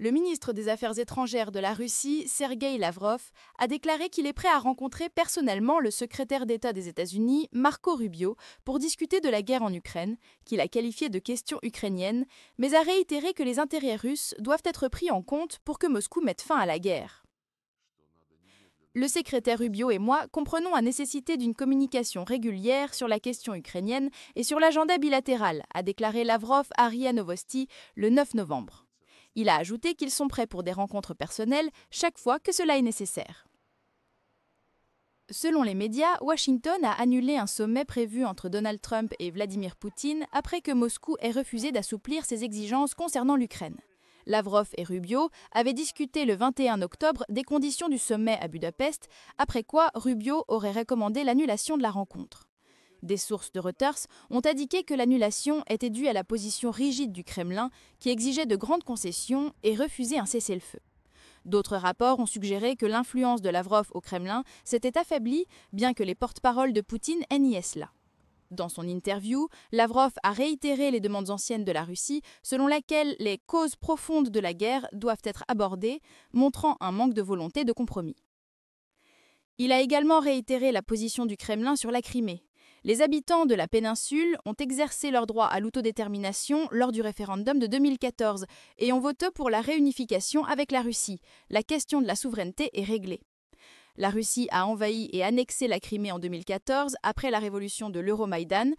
Le ministre des Affaires étrangères de la Russie, Sergueï Lavrov, a déclaré qu'il est prêt à rencontrer personnellement le secrétaire d'État des États-Unis, Marco Rubio, pour discuter de la guerre en Ukraine, qu'il a qualifiée de question ukrainienne, mais a réitéré que les intérêts russes doivent être pris en compte pour que Moscou mette fin à la guerre. Le secrétaire Rubio et moi comprenons la nécessité d'une communication régulière sur la question ukrainienne et sur l'agenda bilatéral, a déclaré Lavrov à RIA Novosti le 9 novembre. Il a ajouté qu'ils sont prêts pour des rencontres personnelles chaque fois que cela est nécessaire. Selon les médias, Washington a annulé un sommet prévu entre Donald Trump et Vladimir Poutine après que Moscou ait refusé d'assouplir ses exigences concernant l'Ukraine. Lavrov et Rubio avaient discuté le 21 octobre des conditions du sommet à Budapest, après quoi Rubio aurait recommandé l'annulation de la rencontre. Des sources de Reuters ont indiqué que l'annulation était due à la position rigide du Kremlin qui exigeait de grandes concessions et refusait un cessez-le-feu. D'autres rapports ont suggéré que l'influence de Lavrov au Kremlin s'était affaiblie, bien que les porte-paroles de Poutine niaient cela. Dans son interview, Lavrov a réitéré les demandes anciennes de la Russie, selon lesquelles les causes profondes de la guerre doivent être abordées, montrant un manque de volonté de compromis. Il a également réitéré la position du Kremlin sur la Crimée. Les habitants de la péninsule ont exercé leur droit à l'autodétermination lors du référendum de 2014 et ont voté pour la réunification avec la Russie. La question de la souveraineté est réglée. La Russie a envahi et annexé la Crimée en 2014 après la révolution de l'Euromaïdan,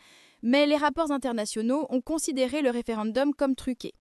mais les rapports internationaux ont considéré le référendum comme truqué.